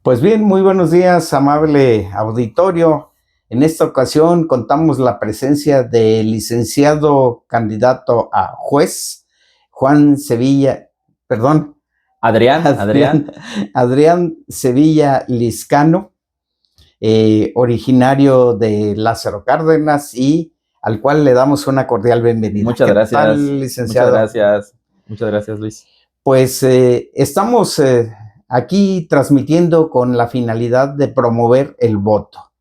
Pues bien, muy buenos días, amable auditorio. En esta ocasión contamos la presencia del licenciado candidato a juez, Juan Sevilla, perdón, Adrián, Adrián, Adrián Sevilla Liscano, originario de Lázaro Cárdenas y al cual le damos una cordial bienvenida. muchas ¿Qué gracias, tal, licenciado? muchas gracias, Luis. Pues estamos aquí transmitiendo con la finalidad de promover el voto,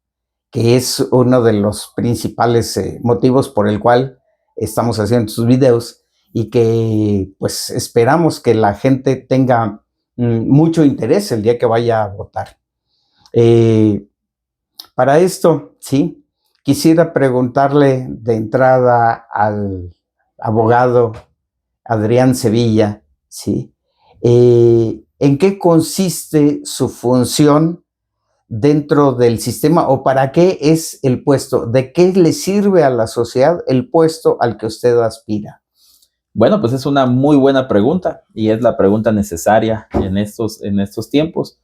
que es uno de los principales motivos por el cual estamos haciendo sus videos y que pues esperamos que la gente tenga mucho interés el día que vaya a votar. Eh, para esto, sí, quisiera preguntarle de entrada al abogado Adrián Sevilla, ¿sí? ¿En qué consiste su función dentro del sistema o para qué es el puesto? ¿De qué le sirve a la sociedad el puesto al que usted aspira? Bueno, pues es una muy buena pregunta y es la pregunta necesaria en estos tiempos.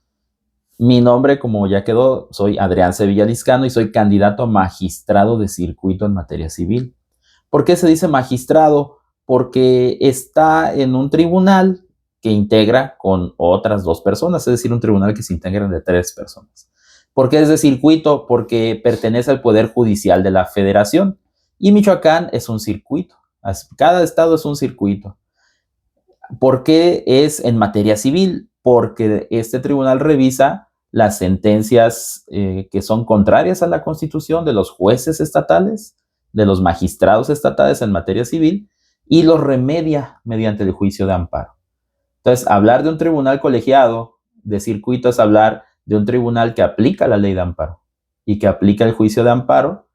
Mi nombre, como ya quedó, soy Adrián Sevilla Liscano y soy candidato a magistrado de circuito en materia civil. ¿Por qué se dice magistrado? Porque está en un tribunal que integra con otras dos personas, es decir, un tribunal que se integra de tres personas. ¿Por qué es de circuito? Porque pertenece al Poder Judicial de la Federación y Michoacán es un circuito. Cada estado es un circuito. ¿Por qué es en materia civil? Porque este tribunal revisa las sentencias que son contrarias a la Constitución de los jueces estatales, de los magistrados estatales en materia civil y los remedia mediante el juicio de amparo. Entonces, hablar de un tribunal colegiado de circuito es hablar de un tribunal que aplica la ley de amparo y que aplica el juicio de amparo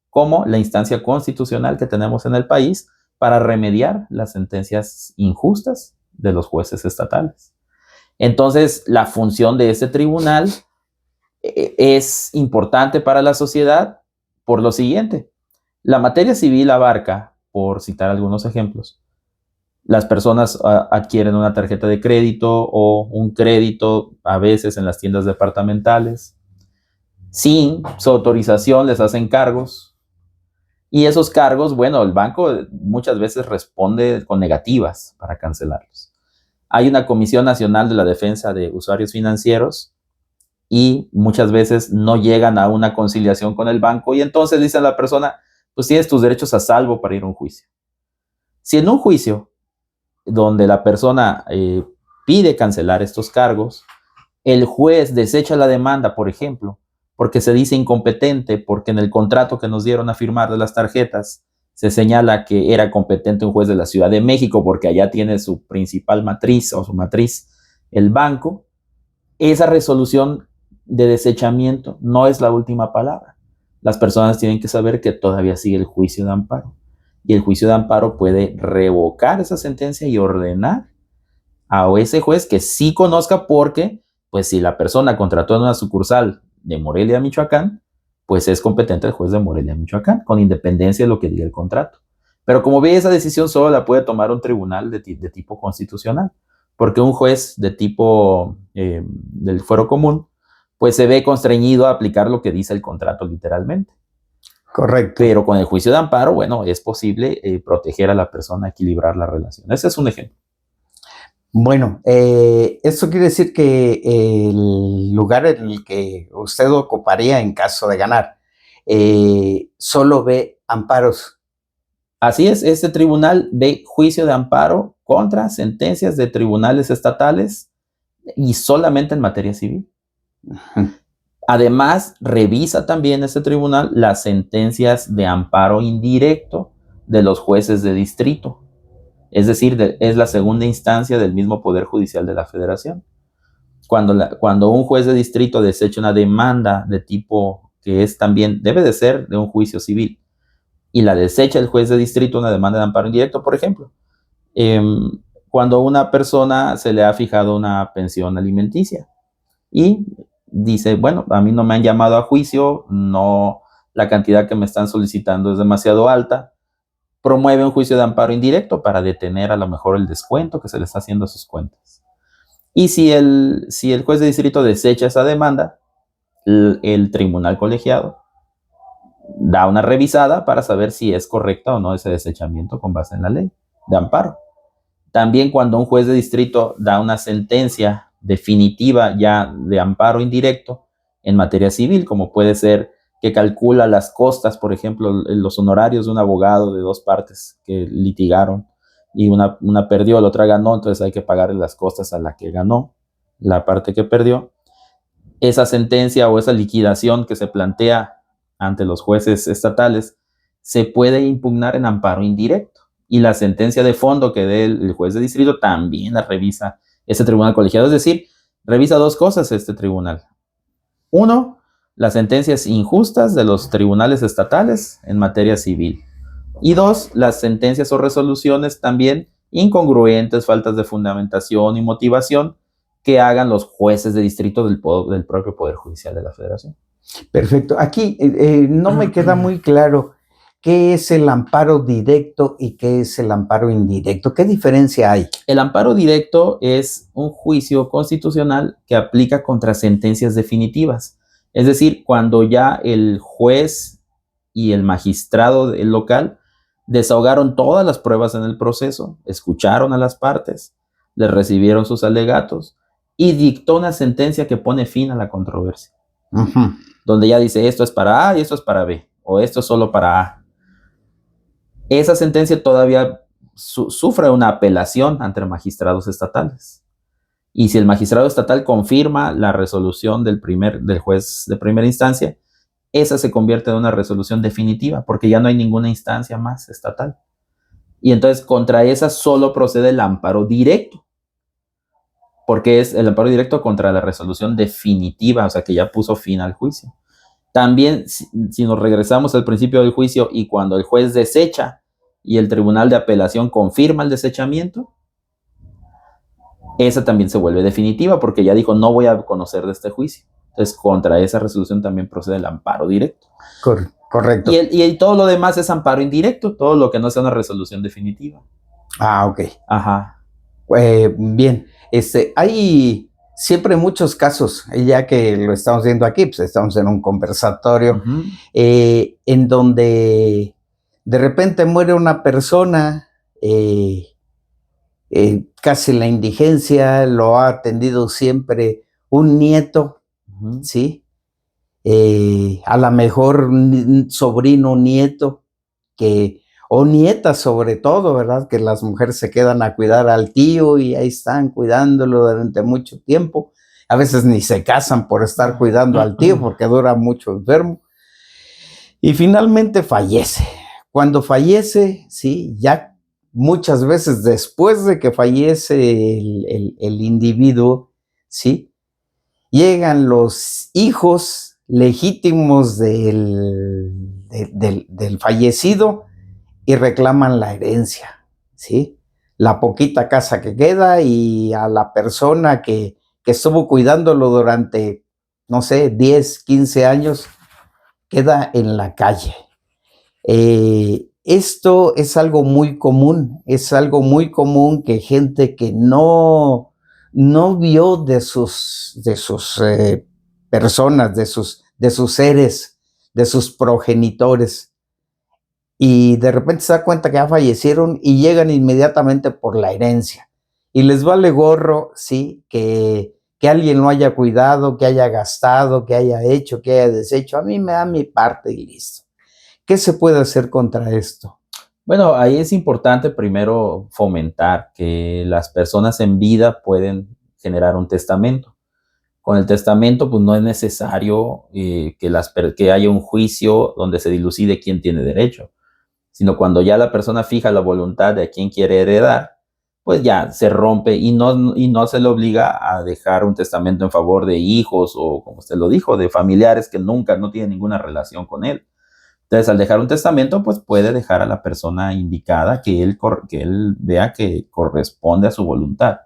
como la instancia constitucional que tenemos en el país para remediar las sentencias injustas de los jueces estatales. Entonces, la función de este tribunal es importante para la sociedad por lo siguiente. La materia civil abarca, por citar algunos ejemplos, las personas adquieren una tarjeta de crédito o un crédito a veces en las tiendas departamentales. Sin su autorización les hacen cargos. Y esos cargos, bueno, el banco muchas veces responde con negativas para cancelarlos. Hay una Comisión Nacional de la Defensa de Usuarios Financieros y muchas veces no llegan a una conciliación con el banco y entonces dice a la persona, pues tienes tus derechos a salvo para ir a un juicio. Si en un juicio donde la persona pide cancelar estos cargos, el juez desecha la demanda, por ejemplo, porque se dice incompetente, porque en el contrato que nos dieron a firmar de las tarjetas se señala que era competente un juez de la Ciudad de México porque allá tiene su principal matriz o su matriz el banco. Esa resolución de desechamiento no es la última palabra. Las personas tienen que saber que todavía sigue el juicio de amparo y el juicio de amparo puede revocar esa sentencia y ordenar a ese juez que sí conozca, porque pues si la persona contrató en una sucursal de Morelia, Michoacán, pues es competente el juez de Morelia, Michoacán, con independencia de lo que diga el contrato. Pero como ve, esa decisión solo la puede tomar un tribunal de tipo constitucional, porque un juez de tipo del fuero común, pues se ve constreñido a aplicar lo que dice el contrato literalmente. Correcto. Pero con el juicio de amparo, bueno, es posible proteger a la persona, equilibrar la relación. Ese es un ejemplo. Bueno, esto quiere decir que el lugar en el que usted ocuparía en caso de ganar solo ve amparos. Así es, este tribunal ve juicio de amparo contra sentencias de tribunales estatales y solamente en materia civil. Además, revisa también este tribunal las sentencias de amparo indirecto de los jueces de distrito. Es decir, es la segunda instancia del mismo Poder Judicial de la Federación. Cuando un juez de distrito desecha una demanda de tipo que es también, debe de ser de un juicio civil, y la desecha el juez de distrito, una demanda de amparo indirecto, por ejemplo, cuando a una persona se le ha fijado una pensión alimenticia y dice, bueno, a mí no me han llamado a juicio, no, la cantidad que me están solicitando es demasiado alta, promueve un juicio de amparo indirecto para detener a lo mejor el descuento que se le está haciendo a sus cuentas. Y si el juez de distrito desecha esa demanda, el tribunal colegiado da una revisada para saber si es correcta o no ese desechamiento con base en la ley de amparo. También cuando un juez de distrito da una sentencia definitiva ya de amparo indirecto en materia civil, como puede ser que calcula las costas, por ejemplo, los honorarios de un abogado de dos partes que litigaron y una perdió, la otra ganó, entonces hay que pagarle las costas a la que ganó, la parte que perdió. Esa sentencia o esa liquidación que se plantea ante los jueces estatales se puede impugnar en amparo indirecto. Y la sentencia de fondo que dé el juez de distrito también la revisa ese tribunal colegiado. Es decir, revisa dos cosas este tribunal. Uno, las sentencias injustas de los tribunales estatales en materia civil. Y dos, las sentencias o resoluciones también incongruentes, faltas de fundamentación y motivación que hagan los jueces de distrito del propio Poder Judicial de la Federación. Perfecto. Aquí no me queda muy claro qué es el amparo directo y qué es el amparo indirecto. ¿Qué diferencia hay? El amparo directo es un juicio constitucional que aplica contra sentencias definitivas. Es decir, cuando ya el juez y el magistrado local desahogaron todas las pruebas en el proceso, escucharon a las partes, les recibieron sus alegatos y dictó una sentencia que pone fin a la controversia. Donde ya dice esto es para A y esto es para B, o esto es solo para A. Esa sentencia todavía sufre una apelación ante magistrados estatales. Y si el magistrado estatal confirma la resolución del juez de primera instancia, esa se convierte en una resolución definitiva, porque ya no hay ninguna instancia más estatal. Y entonces contra esa solo procede el amparo directo, porque es el amparo directo contra la resolución definitiva, o sea, que ya puso fin al juicio. También, si nos regresamos al principio del juicio y cuando el juez desecha y el tribunal de apelación confirma el desechamiento, esa también se vuelve definitiva porque ya dijo no voy a conocer de este juicio. Entonces, contra esa resolución también procede el amparo directo. Correcto. Y todo lo demás es amparo indirecto, todo lo que no sea una resolución definitiva. Ah, ok. Ajá. Bien, hay siempre muchos casos, ya que lo estamos viendo aquí, pues estamos en un conversatorio, en donde de repente muere una persona, casi la indigencia, lo ha atendido siempre un nieto, ¿sí? A lo mejor un sobrino, nieto, o nietas sobre todo, ¿verdad? Que las mujeres se quedan a cuidar al tío y ahí están cuidándolo durante mucho tiempo. A veces ni se casan por estar cuidando al tío porque dura mucho enfermo. Y finalmente fallece. Cuando fallece, sí, ya muchas veces después de que fallece el individuo, sí, llegan los hijos legítimos del fallecido y reclaman la herencia, ¿sí? La poquita casa que queda y a la persona que estuvo cuidándolo durante, no sé, 10, 15 años, queda en la calle. Esto es algo muy común que gente que no vio de sus personas, de sus seres, de sus progenitores, y de repente se da cuenta que ya fallecieron y llegan inmediatamente por la herencia. Y les vale gorro, sí, que alguien lo haya cuidado, que haya gastado, que haya hecho, que haya deshecho. A mí me da mi parte y listo. ¿Qué se puede hacer contra esto? Bueno, ahí es importante primero fomentar que las personas en vida pueden generar un testamento. Con el testamento, pues no es necesario que haya un juicio donde se dilucide quién tiene derecho, sino cuando ya la persona fija la voluntad de a quién quiere heredar, pues ya se rompe y no se le obliga a dejar un testamento en favor de hijos o, como usted lo dijo, de familiares que nunca no tienen ninguna relación con él. Entonces, al dejar un testamento, pues puede dejar a la persona indicada que él vea que corresponde a su voluntad.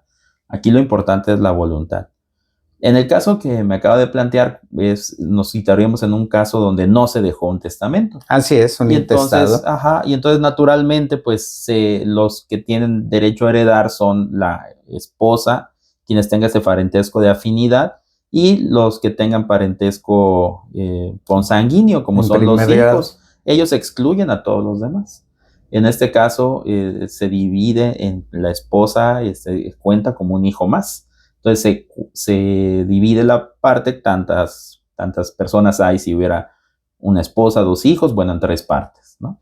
Aquí lo importante es la voluntad. En el caso que me acaba de plantear, nos citaríamos en un caso donde no se dejó un testamento. Así es, un intestado. Y entonces naturalmente, pues los que tienen derecho a heredar son la esposa, quienes tengan ese parentesco de afinidad, y los que tengan parentesco consanguíneo, como son los hijos, ellos excluyen a todos los demás. En este caso, se divide en la esposa, cuenta como un hijo más. Entonces se divide la parte, tantas personas hay si hubiera una esposa, 2 hijos, bueno, en 3 partes, ¿no?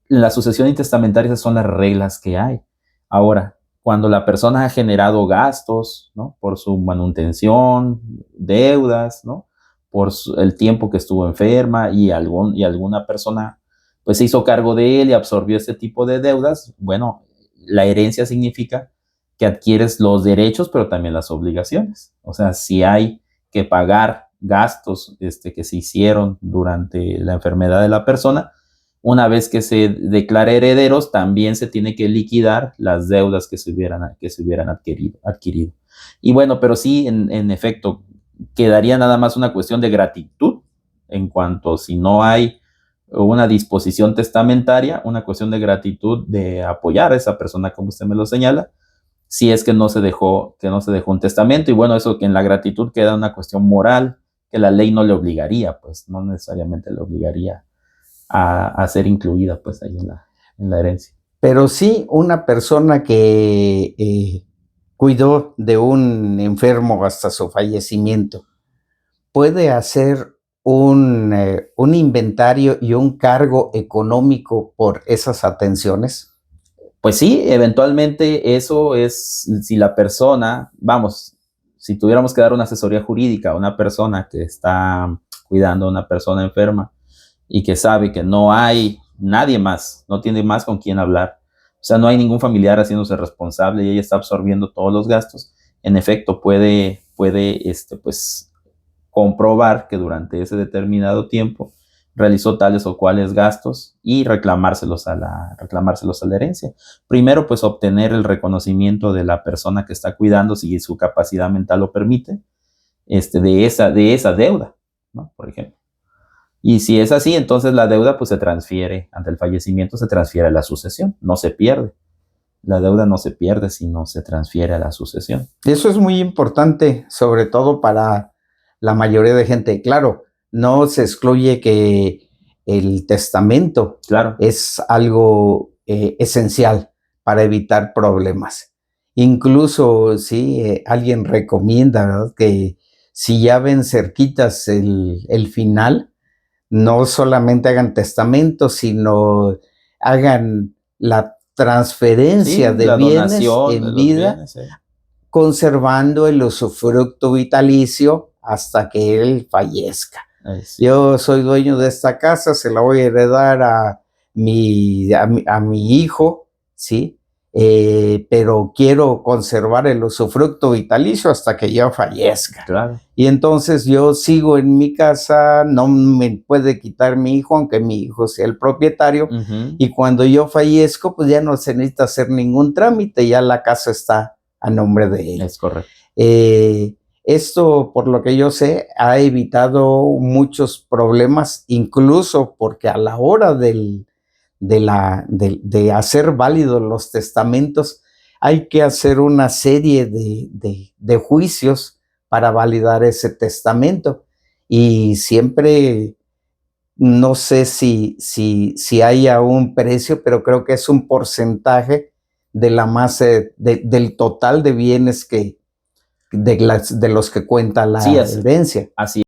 La sucesión intestamentaria, esas son las reglas que hay. Ahora, cuando la persona ha generado gastos, ¿no?, por su manutención, deudas, ¿no?, por el tiempo que estuvo enferma, y alguna persona pues se hizo cargo de él y absorbió ese tipo de deudas, bueno, la herencia significa que adquieres los derechos, pero también las obligaciones. O sea, si hay que pagar gastos que se hicieron durante la enfermedad de la persona, una vez que se declare herederos, también se tiene que liquidar las deudas que se hubieran adquirido. Y bueno, pero sí, en efecto, quedaría nada más una cuestión de gratitud, en cuanto si no hay una disposición testamentaria, una cuestión de gratitud de apoyar a esa persona, como usted me lo señala, si es que no se dejó un testamento. Y bueno, eso, que en la gratitud queda una cuestión moral que la ley no le obligaría, pues no necesariamente le obligaría a ser incluida pues ahí en la herencia. Pero sí, una persona que cuidó de un enfermo hasta su fallecimiento puede hacer un inventario y un cargo económico por esas atenciones. Pues sí, eventualmente eso es, si la persona, vamos, si tuviéramos que dar una asesoría jurídica a una persona que está cuidando a una persona enferma y que sabe que no hay nadie más, no tiene más con quién hablar, o sea, no hay ningún familiar haciéndose responsable y ella está absorbiendo todos los gastos, en efecto puede pues comprobar que durante ese determinado tiempo realizó tales o cuales gastos y reclamárselos a la herencia. Primero, pues obtener el reconocimiento de la persona que está cuidando, si su capacidad mental lo permite, de esa deuda, ¿no?, por ejemplo. Y si es así, entonces la deuda pues se transfiere, ante el fallecimiento se transfiere a la sucesión, no se pierde. La deuda no se pierde, sino se transfiere a la sucesión. Eso es muy importante, sobre todo para la mayoría de gente. Claro, no se excluye que el testamento, claro, es algo esencial para evitar problemas. Incluso si alguien recomienda, ¿verdad?, que si ya ven cerquitas el final, no solamente hagan testamento, sino hagan la transferencia de bienes en vida, conservando el usufructo vitalicio hasta que él fallezca. Yo soy dueño de esta casa, se la voy a heredar a mi hijo, ¿sí? Pero quiero conservar el usufructo vitalicio hasta que yo fallezca. Claro. Y entonces yo sigo en mi casa, no me puede quitar mi hijo, aunque mi hijo sea el propietario. Y cuando yo fallezco, pues ya no se necesita hacer ningún trámite, ya la casa está a nombre de él. Es correcto. Esto, por lo que yo sé, ha evitado muchos problemas, incluso porque a la hora de hacer válidos los testamentos, hay que hacer una serie de juicios para validar ese testamento. Y siempre, no sé si haya un precio, pero creo que es un porcentaje de la masa del total de bienes de los que cuenta la herencia. Así